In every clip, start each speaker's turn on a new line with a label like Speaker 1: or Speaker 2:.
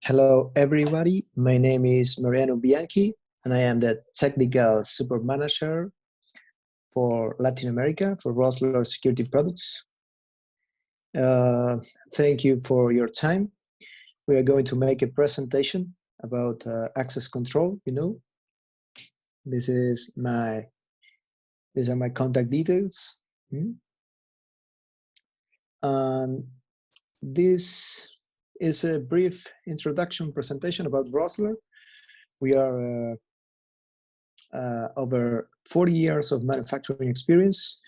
Speaker 1: Hello, everybody. My name is Mariano Bianchi, and I am the Technical Support Manager for Latin America for Rosler Security Products. Uh, Thank you for your time. We are going to make a presentation about access control. This is these are my contact details. And this is a brief introduction presentation about Rosler. We are over 40 years of manufacturing experience.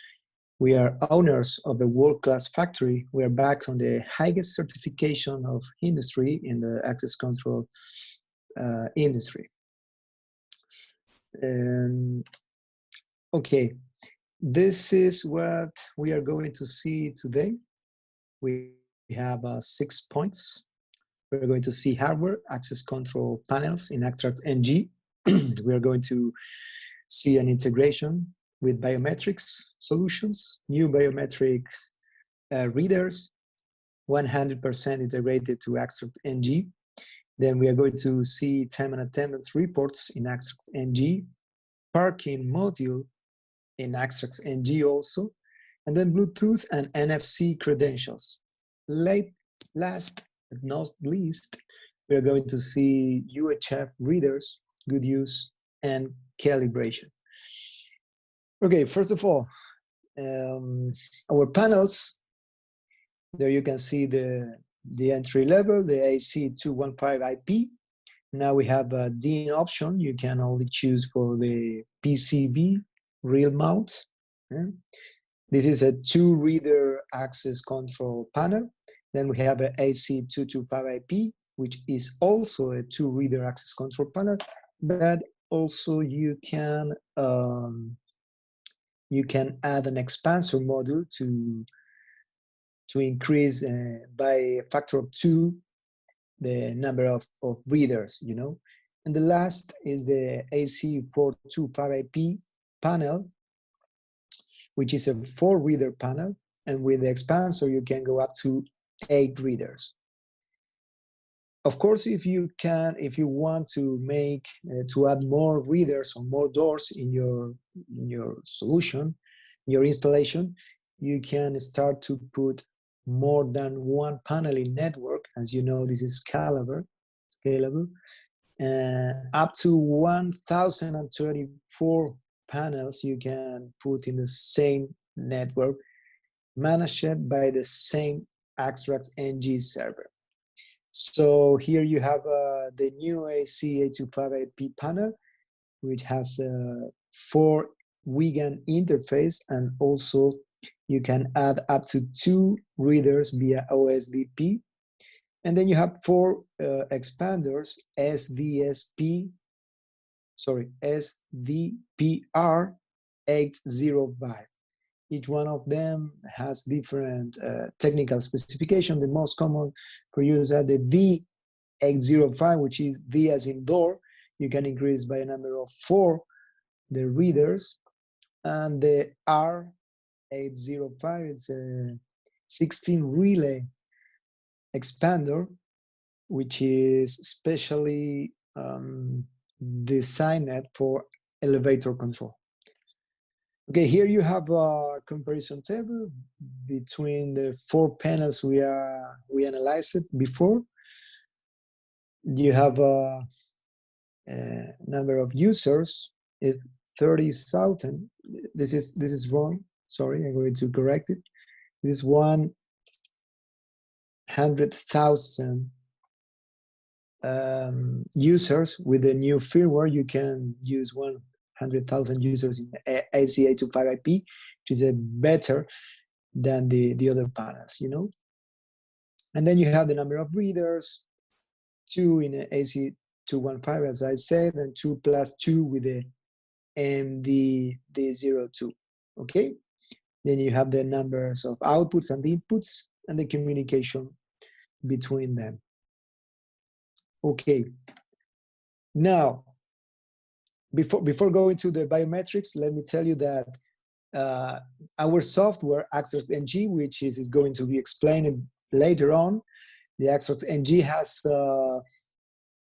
Speaker 1: We are owners of a world-class factory. We are backed on the highest certification of industry in the access control industry. Okay, this is what we are going to see today. We have 6 points. We're going to see hardware access control panels in Axtract NG. We are going to see an integration with biometrics solutions, new biometrics readers, 100% integrated to Axtract NG. Then we are going to see time and attendance reports in Axtract NG, parking module in Axtract NG also, and then Bluetooth and NFC credentials. Last but not least, we are going to see UHF readers, good use, and calibration. Okay, first of all, our panels, there you can see the entry level, the AC215 IP. Now we have a DIN option. You can only choose for the PCB real mount. This is a 2-reader access control panel. Then we have an AC225 IP, which is also a 2-reader access control panel, but also you can add an expansor module to increase by a factor of 2 the number of readers, And the last is the AC425 IP panel, which is a 4-reader panel. And with the expansor, you can go up to 8 readers. Of course, if you want to to add more readers or more doors in your solution, your installation, you can start to put more than one panel in network. As you know, this is scalable, up to 1,034 panels you can put in the same network, managed by the same Axtract NG server. So here you have the new AC825 IP panel, which has a 4 WGAN interface, and also you can add up to 2 readers via OSDP. And then you have 4 expanders, SDPR805. Each one of them has different technical specification. The most common for use are the D805, which is D as in door. You can increase by a number of 4 the readers. And the R805, it's a 16 relay expander, which is specially designed for elevator control. Okay, here you have a comparison table between the 4 panels we analyzed before. You have a number of users, is 30,000. This is wrong. Sorry, I'm going to correct it. This is 100,000 users. With the new firmware, you can use 100,000 users in AC825 IP, which is better than the other panels, And then you have the number of readers, 2 in AC215, as I said, and 2 plus 2 with the MD02, okay? Then you have the numbers of outputs and inputs and the communication between them. Okay, now, before going to the biometrics, let me tell you that our software, Axtract NG, which is going to be explained later on, the Axtract NG has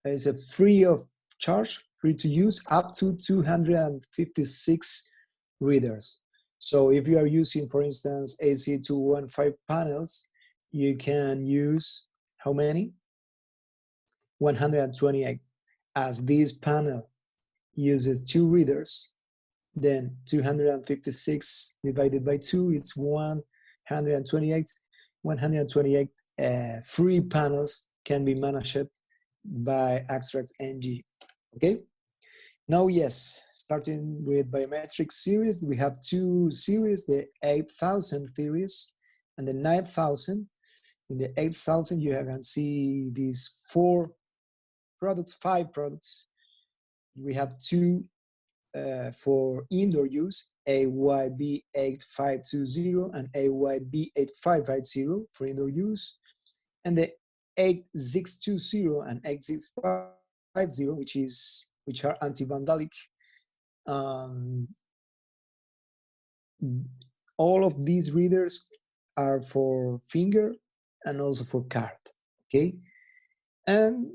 Speaker 1: It's a free of charge, free to use, up to 256 readers. So if you are using, for instance, AC215 panels, you can use how many? 128. As this panel uses 2 readers, then 256 divided by 2, it's 128. 128 free panels can be managed by Axtract NG. Okay. Now, yes, starting with biometric series, we have 2 series, the 8000 series and the 9000. In the 8000, you can see these 4 products, 5 products. We have 2 for indoor use, AYB8520 and AYB8550 for indoor use, and the 8620 and 8650, which are anti-vandalic. All of these readers are for finger and also for card. Okay, and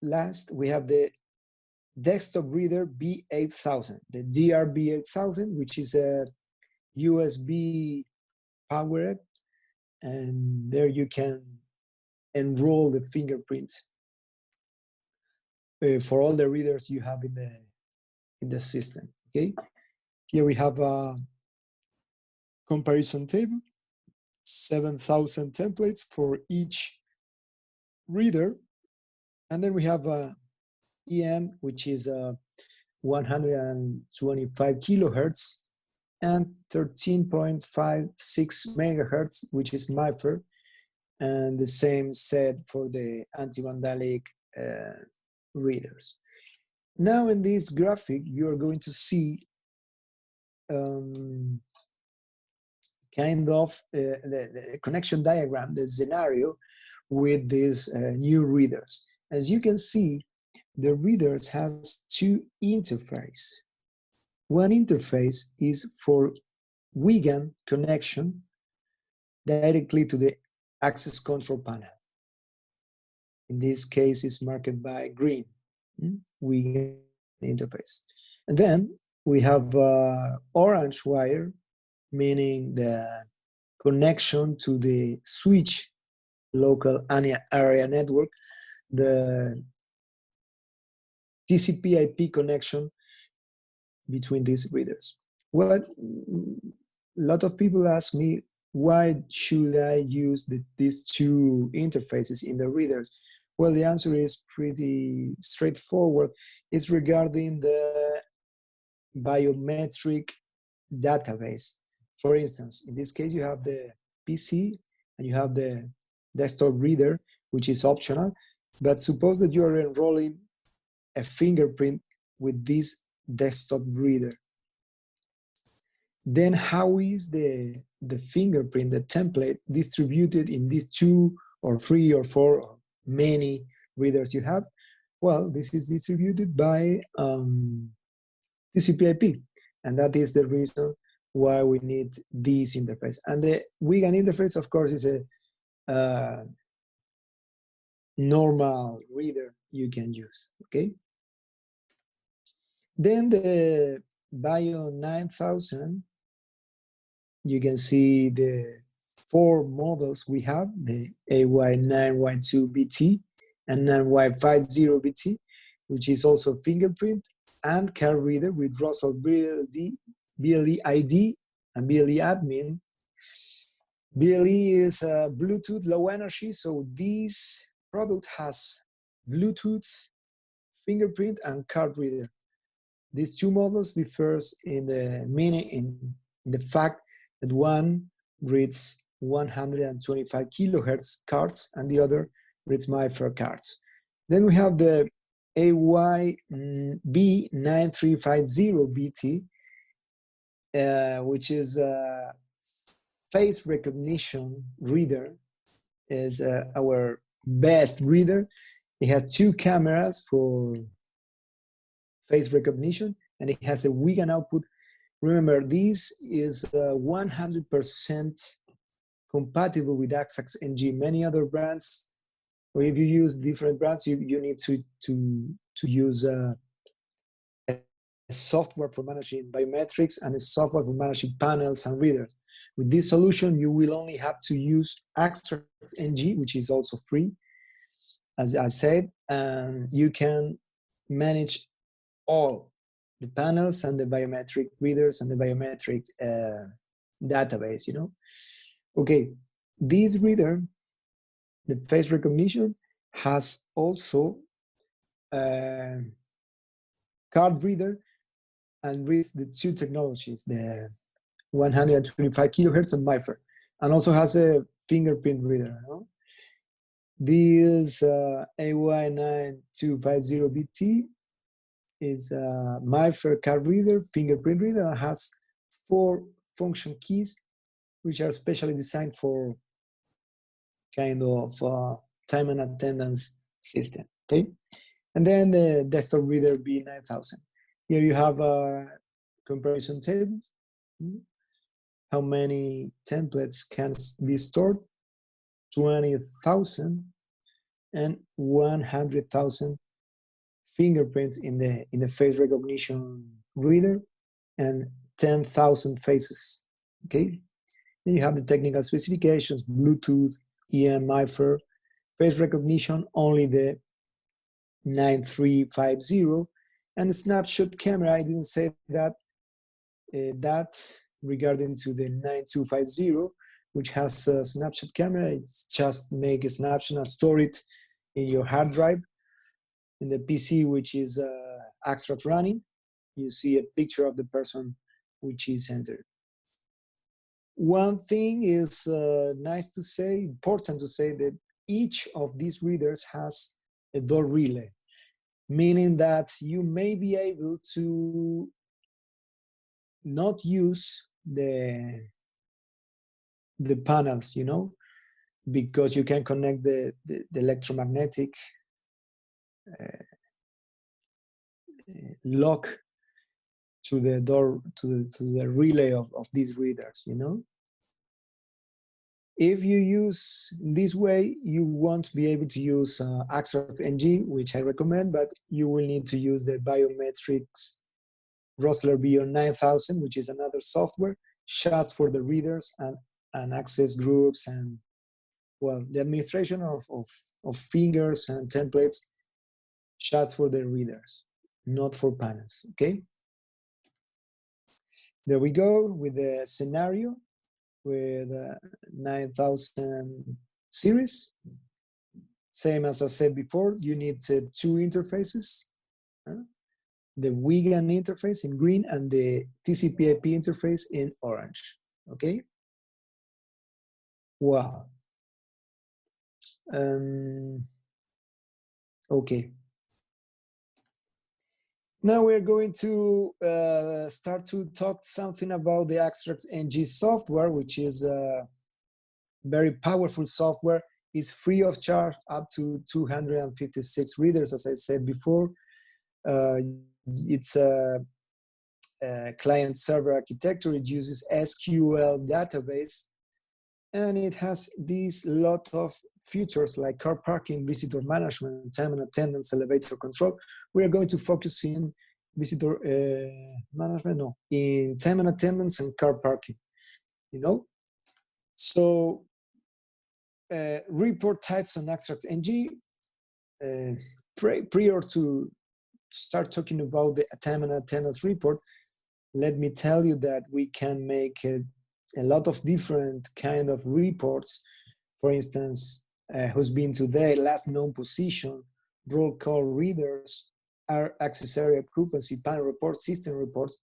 Speaker 1: last we have the desktop reader B8000, the DRB8000, which is a USB powered, and there you can enroll the fingerprint for all the readers you have in the system. Okay, here we have a comparison table, 7,000 templates for each reader, and then we have a EM, which is 125 kilohertz, and 13.56 megahertz, which is MIFARE, and the same said for the anti-vandalic readers. Now in this graphic, you're going to see kind of the connection diagram, the scenario with these new readers. As you can see, the readers has 2 interfaces. One interface is for WGAN connection directly to the access control panel. In this case, it's marked by green, WGAN interface. And then we have orange wire, meaning the connection to the switch local area network, the TCP/IP connection between these readers. Well, a lot of people ask me, why should I use these 2 interfaces in the readers? Well, the answer is pretty straightforward. It's regarding the biometric database. For instance, in this case, you have the PC and you have the desktop reader, which is optional. But suppose that you are enrolling a fingerprint with this desktop reader. Then how is the fingerprint, the template, distributed in these 2 or 3 or 4 or many readers you have? Well, this is distributed by TCP/IP, and that is the reason why we need this interface. And the WGAN interface, of course, is a normal reader you can use, okay? Then the Bio 9000, you can see the 4 models we have, the AY9Y2BT and 9Y50BT, which is also fingerprint and card reader with Russell BLE ID and BLE admin. BLE is Bluetooth low energy, so this product has Bluetooth, fingerprint, and card reader. These 2 models differs in the fact that one reads 125 kilohertz cards and the other reads MIFARE cards. Then we have the AYB9350BT, which is a face recognition reader, is our best reader. It has 2 cameras for face recognition, and it has a WGAN output. Remember, this is 100% compatible with Axtract NG. Many other brands or if you use different brands, you need to use a software for managing biometrics and a software for managing panels and readers. With this solution, you will only have to use Axtract NG, which is also free, as I said, and you can manage all the panels and the biometric readers and the biometric database, you know. Okay, this reader, the face recognition, has also a card reader and reads the two technologies, the 125 kilohertz and MIFARE, and also has a fingerprint reader. You know? This AY9250BT is a MIFARE card reader, fingerprint reader, and has 4 function keys, which are specially designed for kind of time and attendance system, okay? And then the desktop reader B9000. Here you have a comparison tables. How many templates can be stored? 20,000 and 100,000 fingerprints in the face recognition reader and 10,000 faces, okay? Then you have the technical specifications, Bluetooth, EM, MIFARE, face recognition, only the 9350, and the snapshot camera, I didn't say that, regarding to the 9250, which has a snapshot camera. It's just make a snapshot and store it in your hard drive. In the PC, which is Axtract running, you see a picture of the person which is entered. One thing is nice to say, important to say, that each of these readers has a door relay, meaning that you may be able to not use the panels, you know, because you can connect the electromagnetic lock to the door, to the relay of these readers, you know. If you use this way, you won't be able to use Axtract NG, which I recommend, but you will need to use the biometrics Rossler BO9000, which is another software, just for the readers and access groups and, well, the administration of fingers and templates, just for the readers, not for panels, okay? There we go with the scenario with 9000 series. Same as I said before, you need 2 interfaces. The WIGAN interface in green and the TCP/IP interface in orange, okay? Wow. Okay. Now we're going to start to talk something about the Axtract NG software, which is a very powerful software. It's free of charge, up to 256 readers, as I said before. It's a client-server architecture. It uses SQL database, and it has these lot of features like car parking, visitor management, time and attendance, elevator control. We are going to focus in visitor management, no, in time and attendance and car parking, you know? So report types on Axtract NG. Prior to start talking about the time and attendance report, let me tell you that we can make a lot of different kind of reports. For instance, who's been today, last known position, roll call readers, our access area occupancy, panel reports, system reports.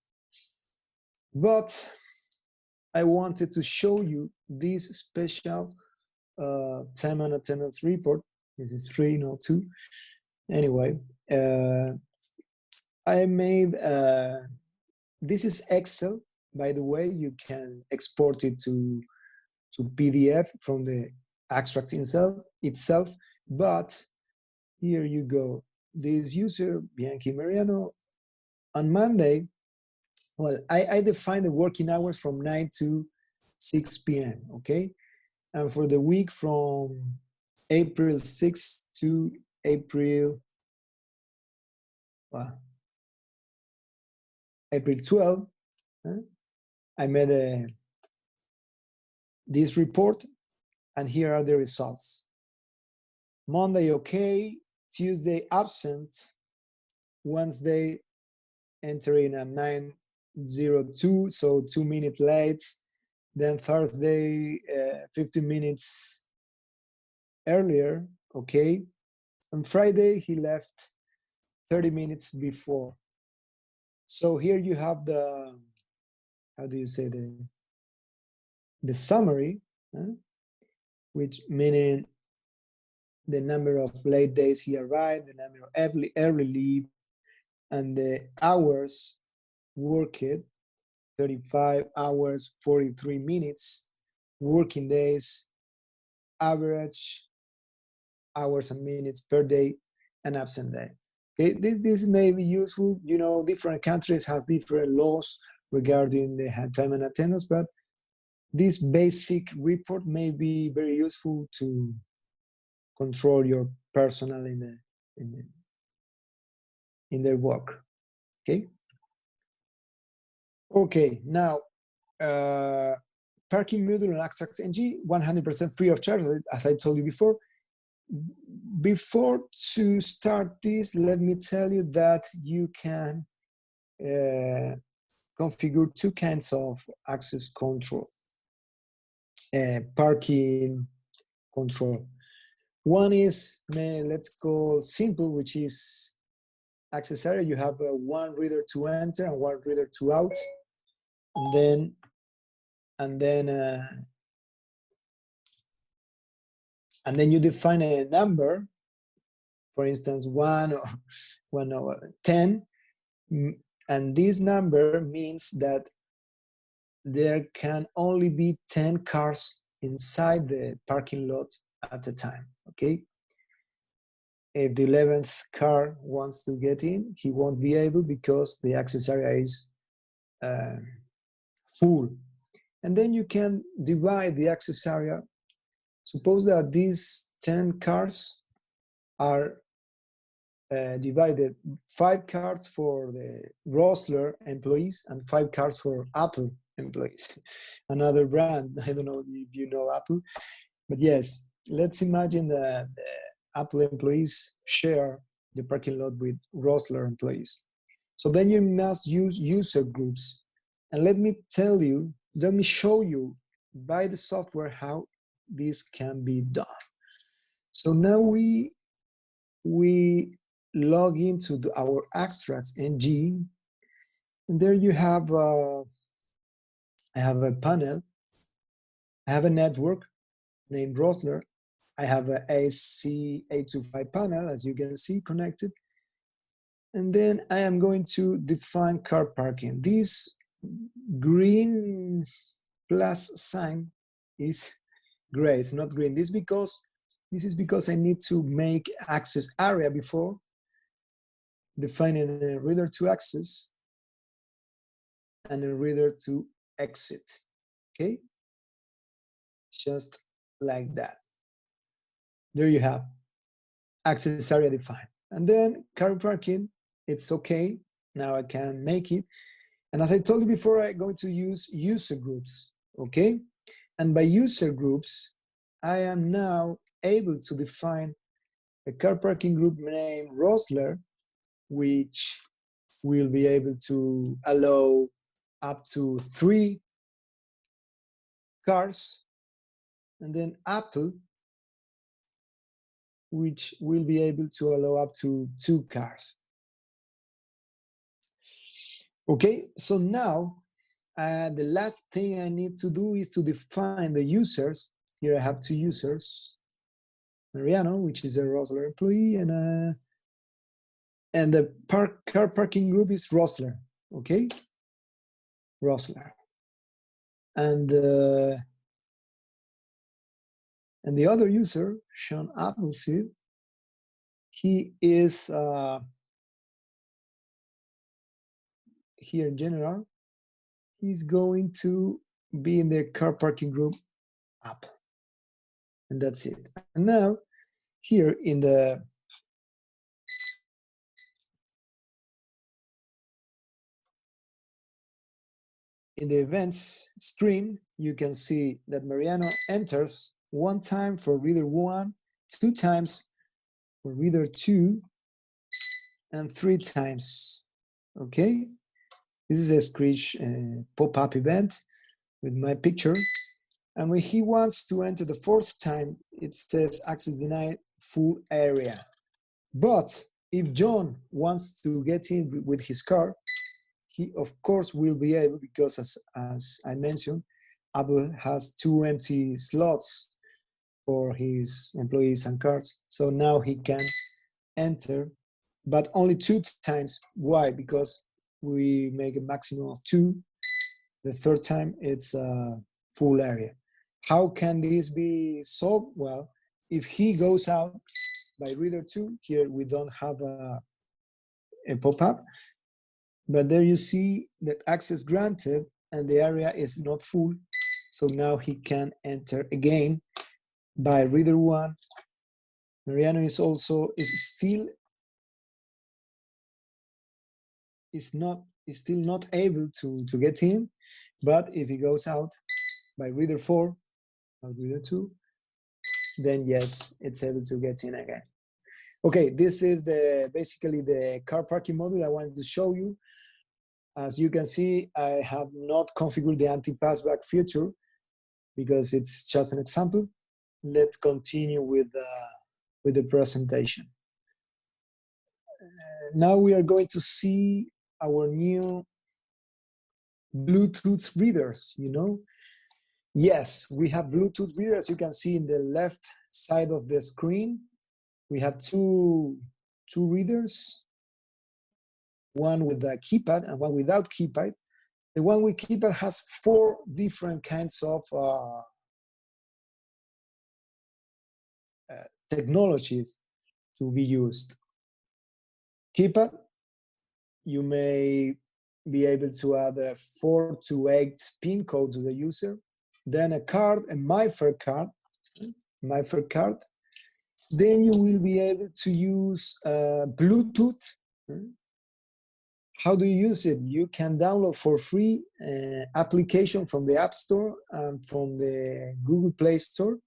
Speaker 1: But I wanted to show you this special time and attendance report. This is 3, not 2. Anyway, I made, this is Excel, by the way. You can export it to PDF from the Axtract itself, but here you go. This user, Bianchi Mariano, on Monday, well, I defined the working hours from 9 to 6 p.m., okay? And for the week from April 6th to April, April 12th, I made this report, and here are the results. Monday, okay. Tuesday, absent. Wednesday, entering at 9:02, so 2 minutes late. Then Thursday, 15 minutes earlier, okay. On Friday, he left 30 minutes before. So here you have the, how do you say, the summary, which meaning the number of late days he arrived, the number of early leave, and the hours worked, 35 hours, 43 minutes, working days, average hours and minutes per day, and absent day. Okay, this may be useful. You know, different countries have different laws regarding the time and attendance, but this basic report may be very useful to control your personnel in their work. Okay. Okay. Now, parking module and ActRack-NG 100% free of charge, as I told you before. Before to start this, let me tell you that you can configure two kinds of access control, parking control. One is, let's call simple, which is access area. You have one reader to enter and one reader to out, and then you define a number, for instance, 1 or 10, and this number means that there can only be 10 cars inside the parking lot at a time, okay? If the 11th car wants to get in, he won't be able because the access area is full. And then you can divide the access area. Suppose that these 10 cars are divided, 5 cars for the Rosler employees and 5 cars for Apple employees. Another brand, I don't know if you know Apple, but yes, let's imagine that the Apple employees share the parking lot with Rosler employees. So then you must use user groups. And let me show you by the software how this can be done. So now we log into our ActRack-NG, and there you have I have a panel, I have a network named Rosler, I have a AC825 panel, as you can see, connected, and then I am going to define car parking. This green plus sign is gray, it's not green. This is because I need to make access area before defining a reader to access and a reader to exit, okay? Just like that. There you have access area defined. And then car parking, it's okay. Now I can make it. And as I told you before, I'm going to use user groups, okay? And by user groups, I am now able to define a car parking group named Rosler, which will be able to allow up to 3 cars, and then Apple, which will be able to allow up to 2 cars. Okay, so now the last thing I need to do is to define the users. Here I have 2 users, Mariano, which is a Rosler employee, and the car parking group is Rosler, okay? Rosler. And the other user, Sean Appleseed, he is here in general, he's going to be in the car parking group app. And that's it. And now here in the events screen, you can see that Mariano enters 1 time for reader 1, 2 times for reader 2, and 3 times. Okay, this is a Screech pop-up event with my picture. And when he wants to enter the 4th time, it says access denied, full area. But if John wants to get in with his car, he of course will be able, because as I mentioned, Apple has 2 empty slots for his employees and cars. So now he can enter, but only 2 times. Why? Because we make a maximum of 2. The 3rd time it's a full area. How can this be solved? Well, if he goes out by reader 2, here we don't have a pop-up, but there you see that access granted and the area is not full. So now he can enter again by reader 1. Mariano is still not able to get in, but if he goes out by reader 4 or reader 2, then yes, it's able to get in again. Okay, this is basically the car parking module I wanted to show you. As you can see, I have not configured the anti-passback feature because it's just an example. Let's continue with the presentation. Now we are going to see our new Bluetooth readers, you know? Yes, we have Bluetooth readers. You can see in the left side of the screen, we have two readers, one with a keypad and one without keypad. The one with keypad has 4 different kinds of technologies to be used. Keypad, you may be able to add a 4 to 8 PIN code to the user, then a card, a MyFair card. Then you will be able to use Bluetooth. How do you use it? You can download for free application from the App Store and from the Google Play Store,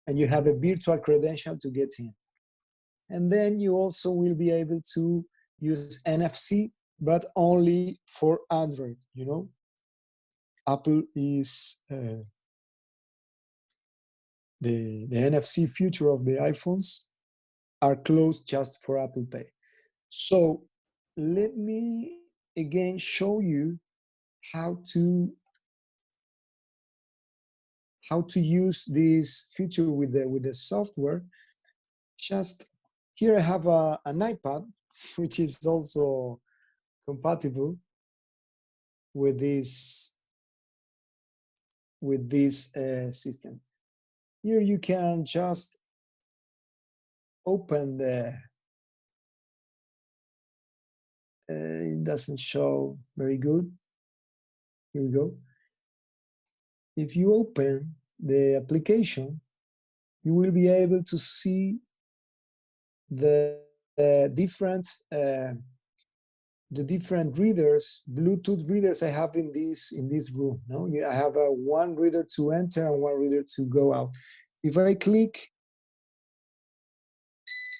Speaker 1: and you have a virtual credential to get in. And then you also will be able to use NFC, but only for Android, you know? Apple is the NFC feature of the iPhones are closed just for Apple Pay. So let me again show you how to use this feature with the software. Just here I have an iPad, which is also compatible with this system. Here you can just open the. It doesn't show very good. Here we go. If you open the application, you will be able to see the different readers, Bluetooth readers I have in this room. No, I have one reader to enter and one reader to go out. If I click,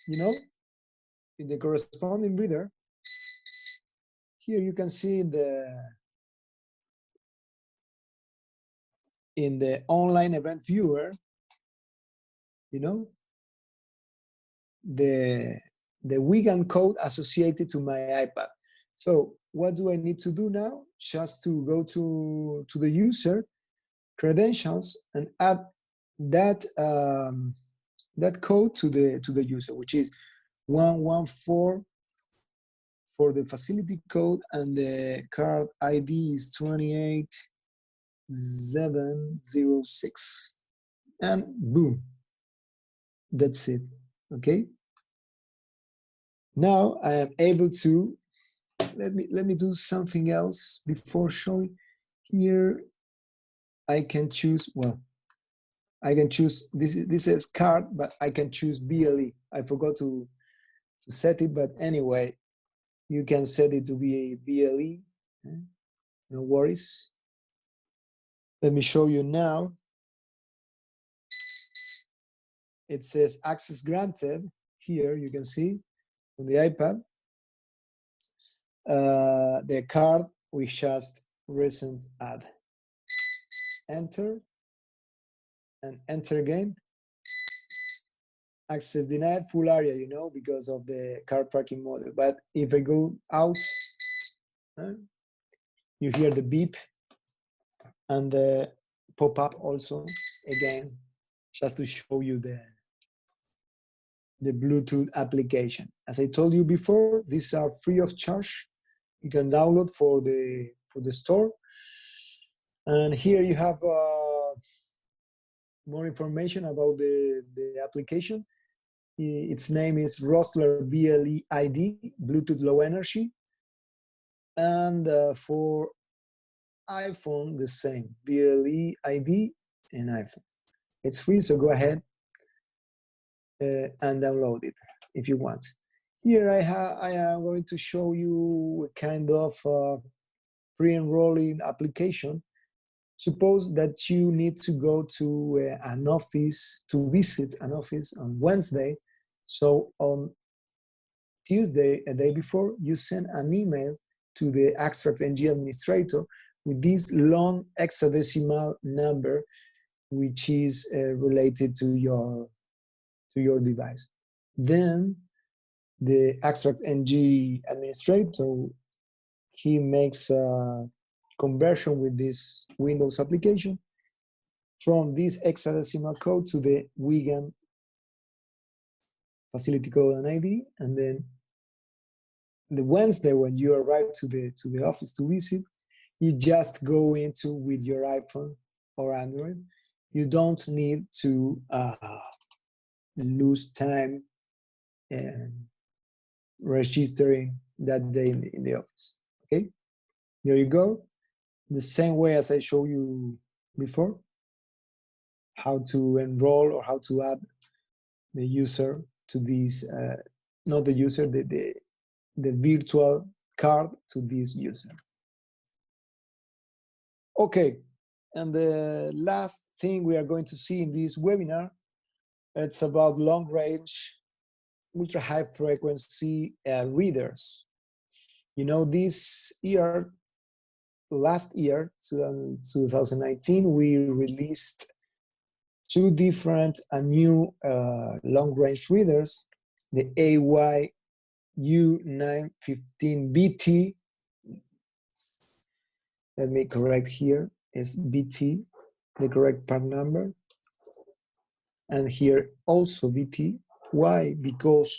Speaker 1: you know, in the corresponding reader, here you can see in the online event viewer, you know, the WIGAN code associated to my iPad. So what do I need to do now? Just to go to the user credentials and add that that code to the user, which is 114 for the facility code, and the card ID is 28706, and boom, that's it. Okay. Now I am able to let me do something else before showing. Here I can choose, well, I can choose, this is card, but I can choose BLE. I forgot to set it, but anyway, you can set it to be a BLE, no worries. Let me show you now. It says access granted. Here you can see on the iPad. The card we just recent add. Enter and enter again. Access denied, full area, you know, because of the car parking model. But if I go out, you hear the beep and the pop-up also again, just to show you the Bluetooth application. As I told you before, these are free of charge. You can download for the store. And here you have more information about the application. Its name is Rossler BLE ID, Bluetooth Low Energy. And for iPhone, the same, BLE ID and iPhone. It's free, so go ahead and download it if you want. Here I am going to show you a kind of pre-enrolling application. Suppose that you need to go to an office, to visit an office on Wednesday. So on Tuesday, a day before, you send an email to the Axtract-NG administrator with this long hexadecimal number, which is related to your device. Then the Axtract-NG administrator, he makes a conversion with this Windows application from this hexadecimal code to the Wiegand facility code and ID, and then the Wednesday when you arrive to the office to visit, you just go into with your iPhone or Android. You don't need to lose time registering that day in the office. Okay, there you go. The same way as I showed you before, how to enroll or how to add the user to this, not the user, the virtual card to this user. Okay, and the last thing we are going to see in this webinar, it's about long range, ultra high frequency readers. You know, this year, last year, 2019, we released two different and new long range readers, the AYU915BT. Let me correct here, is BT, the correct part number. And here also BT. Why? Because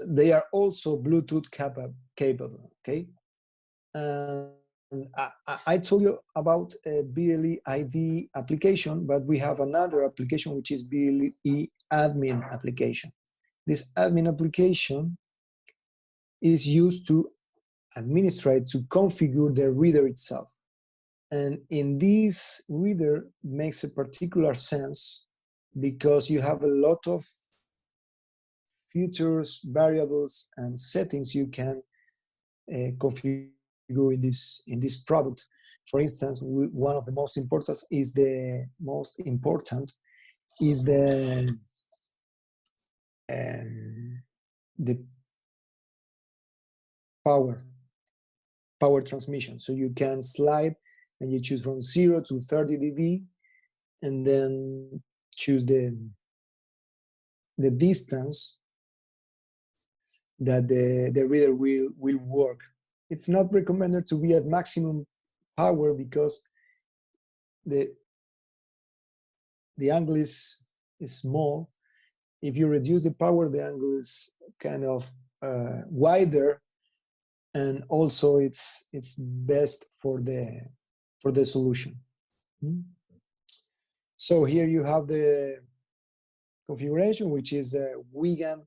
Speaker 1: they are also Bluetooth capable, okay? And I told you about a BLE ID application, but we have another application, which is BLE admin application. This admin application is used to administrate, to configure the reader itself. And in this reader makes a particular sense because you have a lot of features, variables, and settings you can configure in this product. For instance, one of the most important is the power transmission. So you can slide and you choose from 0 to 30 dB, and then choose the distance that the reader will work. It's not recommended to be at maximum power because the angle is small. If you reduce the power, the angle is kind of wider, and also it's best for the solution. So here you have the configuration, which is a Wiegand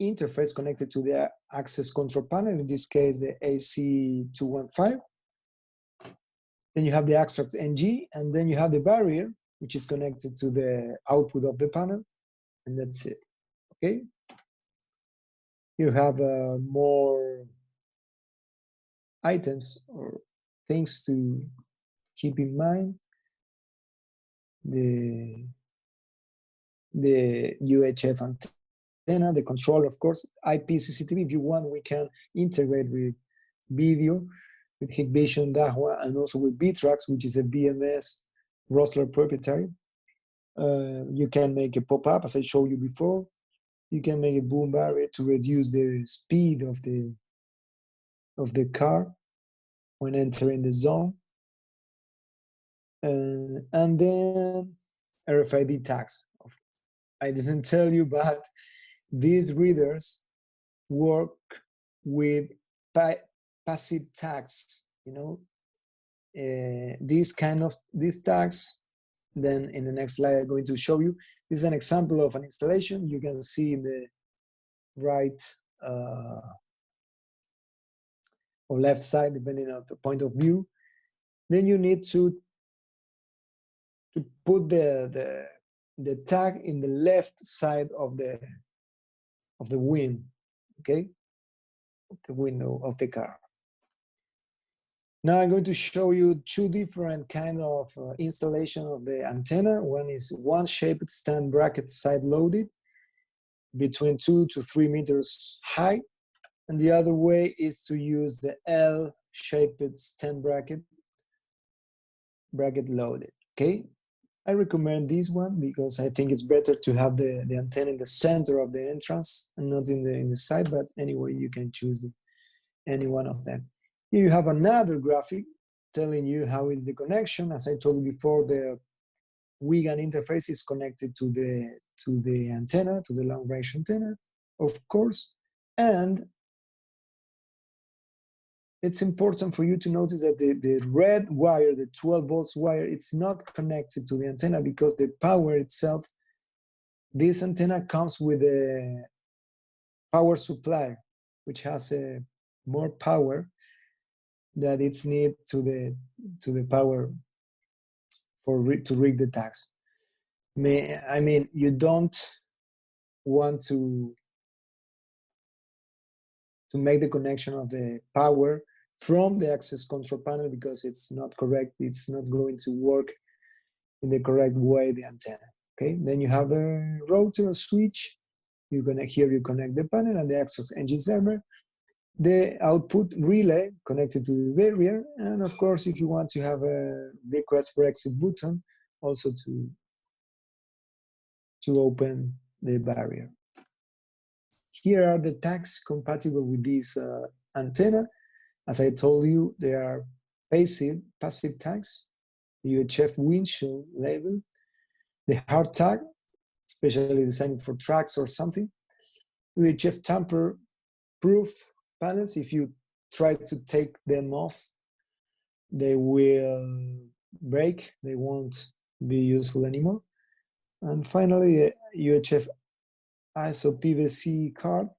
Speaker 1: interface connected to the access control panel, in this case the AC215. Then you have the Axtrax NG, and then you have the barrier, which is connected to the output of the panel, and that's it, okay? You have more items or things to keep in mind. The UHF antenna, the controller, of course, IP CCTV. If you want, we can integrate with video, with Hikvision, Dahua, and also with VTRAX, which is a BMS Rossler proprietary. You can make a pop-up, as I showed you before. You can make a boom barrier to reduce the speed of the car when entering the zone. And then RFID tags. I didn't tell you, but these readers work with passive tags, you know. These tags, then in the next slide I'm going to show you. This is an example of an installation. You can see in the right or left side, depending on the point of view. Then you need to put the tag in the left side of the wing, okay, the window of the car. Now I'm going to show you two different kind of installation of the antenna. One is one-shaped stand bracket side loaded between 2 to 3 meters high, and the other way is to use the L-shaped stand bracket loaded, okay? I recommend this one because I think it's better to have the antenna in the center of the entrance and not in the side, but anyway, you can choose any one of them. Here you have another graphic telling you how is the connection. As I told you before, the WIGAN interface is connected to the antenna, to the long-range antenna, of course. And it's important for you to notice that the red wire, the 12 volts wire, it's not connected to the antenna because the power itself, this antenna comes with a power supply, which has more power that it's need to the power to rig the tags. I mean, you don't want to make the connection of the power from the access control panel because it's not correct. It's not going to work in the correct way, the antenna, okay? Then you have a router switch. You're gonna, here you connect the panel and the Axtrax NG server, the output relay connected to the barrier, and of course, if you want to have a request for exit button, also to open the barrier. Here are the tags compatible with this antenna. As I told you, they are passive tags, UHF windshield label, the hard tag, especially designed for trucks or something, UHF tamper-proof panels. If you try to take them off, they will break, they won't be useful anymore. And finally, UHF ISO PVC card.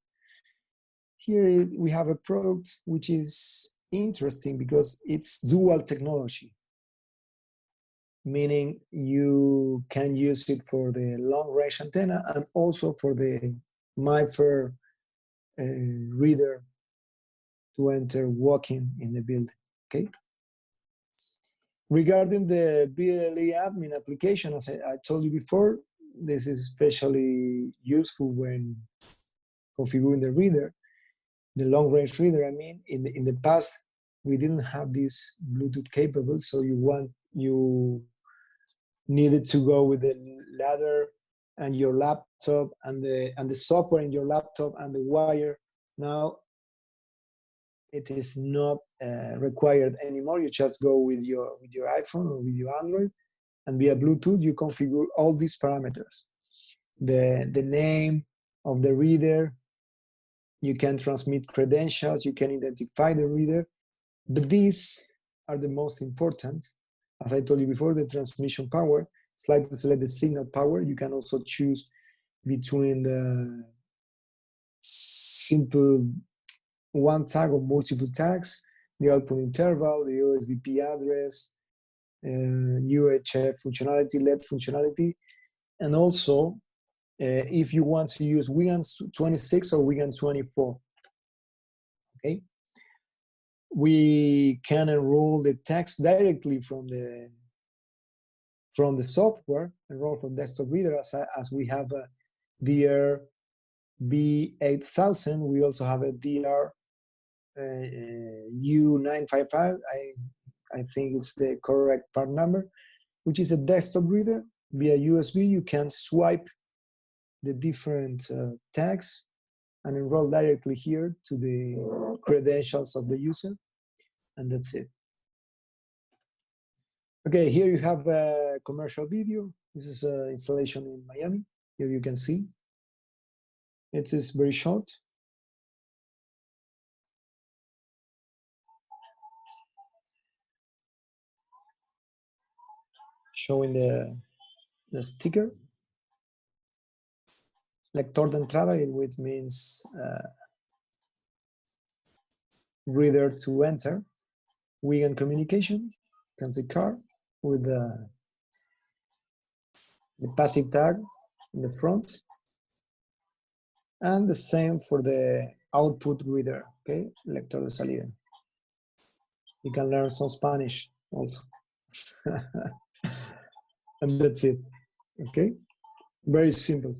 Speaker 1: Here we have a product which is interesting because it's dual technology, meaning you can use it for the long-range antenna and also for the MIFARE reader to enter walking in the building, okay? Regarding the BLE admin application, as I told you before, this is especially useful when configuring the reader, the long-range reader. I mean, in the past, we didn't have this Bluetooth capable, so you needed to go with the ladder and your laptop and the software in your laptop and the wire. Now it is not required anymore. You just go with your iPhone or with your Android, and via Bluetooth you configure all these parameters. The name of the reader, you can transmit credentials, you can identify the reader, but these are the most important. As I told you before, the transmission power, slide to select the signal power. You can also choose between the simple one tag or multiple tags, the output interval, the OSDP address, UHF functionality, LED functionality, and also if you want to use Wigan 26 or Wigan 24. Okay, we can enroll the text directly from the software, enroll from desktop reader, as we have a DR B8000. We also have a DR U955. I think it's the correct part number, which is a desktop reader. Via USB, you can swipe the different tags and enroll directly here to the credentials of the user, and that's it. Okay, here you have a commercial video. This is an installation in Miami. Here you can see. It is very short. Showing the sticker. Lector de entrada, which means reader to enter. Wigan communication comes a card with the passive tag in the front. And the same for the output reader, okay? Lector de salida. You can learn some Spanish also. And that's it, okay? Very simple.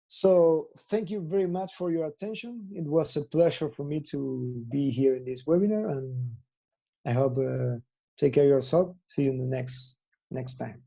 Speaker 1: So thank you very much for your attention. It was a pleasure for me to be here in this webinar, and I hope take care of yourself. See you in the next time.